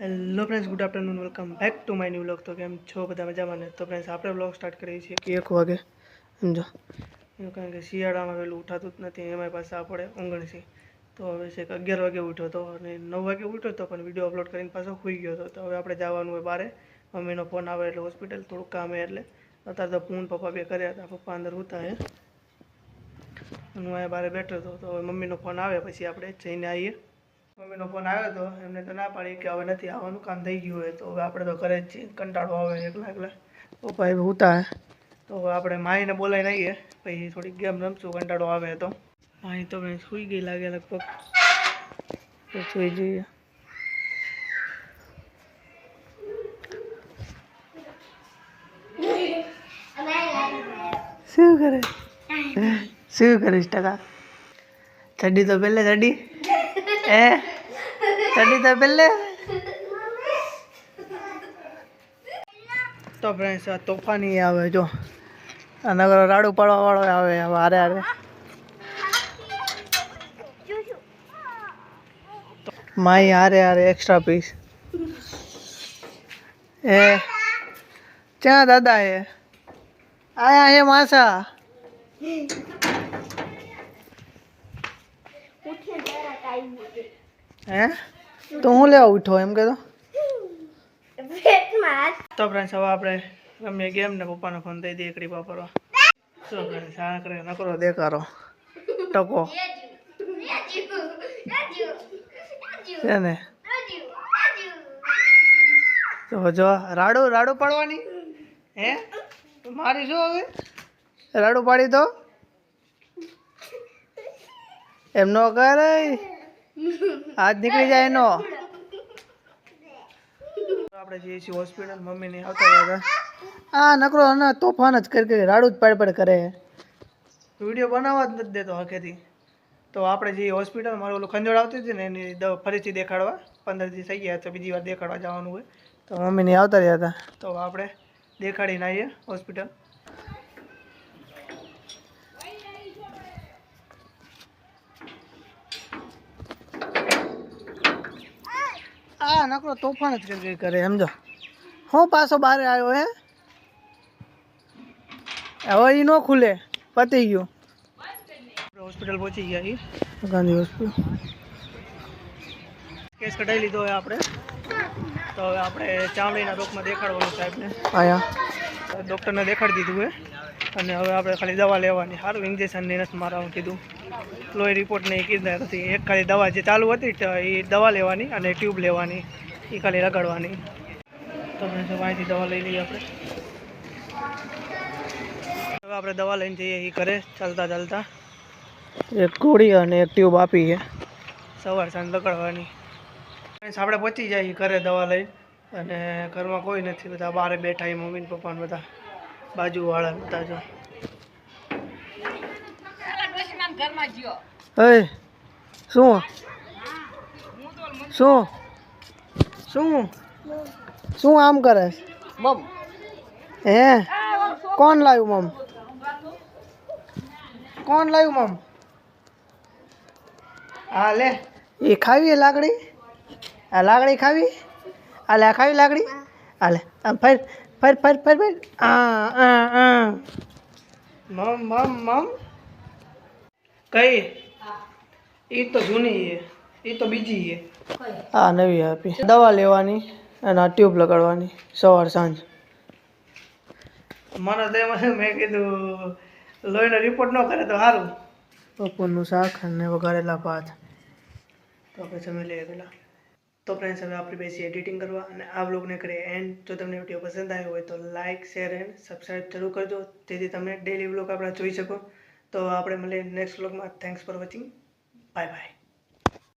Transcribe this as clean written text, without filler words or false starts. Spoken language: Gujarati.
Hello friends, good afternoon, welcome back to my new vlog. તો કેમ છો બધા મજામાં ને? તો ફ્રેન્ડ્સ આપણે વ્લોગ સ્ટાર્ટ કરીએ છીએ કે 1 વાગે, સમજો એવું, કારણ કે શિયાળામાં વહેલું ઉઠાતું જ નથી, એમાંય પાછા આપણે ઊંઘણસી. તો હવે છે 11 વાગે ઉઠ્યો હતો અને 9 વાગે ઉઠ્યો હતો, પણ વિડીયો અપલોડ કરીને પાછો સૂઈ ગયો હતો. તો હવે આપણે જવાનું હોય બહાર. મમ્મીનો ફોન આવે એટલે હોસ્પિટલ થોડુંક કામ છે, એટલે અત્યારે તો પૂન પપ્પા બે કર્યા હતા. પપ્પા અંદર ઉતા હે, હું અહીંયા બહાર બેઠો હતો. તો હવે મમ્મીનો ફોન આવે પછી આપણે જઈને આવીએ. મમ્મીનો ફોન આવ્યો હતો, એમને તો ના પાડી કે હવે નથી આવવાનું, કામ થઈ ગયું હોય. તો હવે આપણે તો ઘરે જ છીએ, કંટાળો આવે એકલા. પપ્પા એ ઉતા હે, તો હવે આપણે માહીને બોલાવીને આવીએ, પછી થોડીક ગેમ રમશું. કંટાળો આવે તો માહી તો મેં સૂઈ ગઈ લાગે લગભગ, તો સૂઈ જઈએ. શું કરીશ ટકા? ચડ્ડી તો પહેલે ચડ્ડી તો પહેલે. તો ફ્રેન્ડ્સ, આ તોફાની આવે જો, આ નગર રાડું પાડવા વાળો આવે હવે હારે માઈ હારે એક્સ્ટ્રા પીસ. ક્યાં દાદા હે? આયા હે માસા. હે તો હું લેવા ઉઠો એમ કે તો ફ્રેન્ડ્સ, હવે આપણે રમીએ ગેમ ને પપ્પાનો ફોન દઈ દઈએ એકડી વાપરવા. શું કરે શા કરે નકરો દેખારો ટકો છે ને. તો જો રાડું પાડવાની હે મારી શું હવે? રાડું પાડી તો એમ નો કરે, હાથ નીકળી જાય એનો. આપણે જઈએ છીએ હોસ્પિટલ. મમ્મીને આવતા હતા, આ નકરો ના તોફાન જ કરી રાડું જ પાડ કરે, વિડીયો બનાવવા જ નથી દેતો હકેથી. તો આપણે જઈએ હોસ્પિટલ. મારું ઓલું ખંજોળ આવતી હતી ને, એની દવા ફરીથી દેખાડવા. 15 દિવસ થઈ ગયા તો બીજી વાર દેખાડવા જવાનું હોય. તો મમ્મીને આવતા રહ્યા હતા, તો આપણે દેખાડીને આવીએ હોસ્પિટલ. આ નકરો તોફાન જ કરે સમજો. હું પાછો બહાર આવ્યો હે, હવે એ ન ખુલે, પતી ગયું. હોસ્પિટલ પહોંચી ગયા છીએ, ગાંધી હોસ્પિટલ. કેસ કઢાવી લીધો હોય આપણે. તો હવે આપણે ચામડીના રોગમાં દેખાડવાનું સાહેબને. અહીંયા ડૉક્ટરને દેખાડી દીધું હોય, અને હવે આપણે ખાલી દવા લેવાની. સારું ઇન્જેક્શન ને નથી મારવાનું કીધું, લોહી રિપોર્ટ ને એ કીધા નથી. એક ખાલી દવા જે ચાલુ હતી એ દવા લેવાની, અને ટ્યુબ લેવાની, એ ખાલી લગાડવાની. તો અહીંથી દવા લઈ લઈએ આપણે. હવે આપણે દવા લઈને જઈએ એ ઘરે ચાલતા. એક ગોળી અને એક ટ્યુબ આપી છે, સવાર સાંજ લગાડવાની. આપણે પહોંચી જાય ઘરે દવા લઈ, અને ઘરમાં કોઈ નથી, બધા બહાર બેઠા. મમ્મી ને પપ્પા ને બધા બાજુવાળા બધા. જો શું આમ કરે હે? કોણ લાવ્યું મમ? હા લે, એ ખાવી લાકડી. આ લાકડી ખાવી, આ ખાવી લાકડી. હાલે આમ ફર મમ કઈ? એ તો જૂની છે, એ તો બીજી છે. હા નવી આપી. દવા લેવાની અને આ ટ્યુબ લગાડવાની સવાર સાંજ. મને તો મેં કીધું લોહીનો રિપોર્ટ ન કરે તો સારું. બપોરનું શાક અને વઘારેલા ભાત. તો આપણે જમી લઈએ પેલા. તો ફ્રેન્ડ્સ, હવે આપણે બેસી એડિટિંગ કરવા, અને આ વ્લોગને કરીએ એન્ડ. જો તમને વિડીયો પસંદ આવ્યો હોય તો લાઇક, શેર એન્ડ સબસ્ક્રાઈબ જરૂર કરજો, જેથી તમે ડેલી વ્લોગ આપણા જોઈ શકો. તો આપણે મળીએ નેક્સ્ટ વ્લોગમાં. Thanks for watching. Bye bye.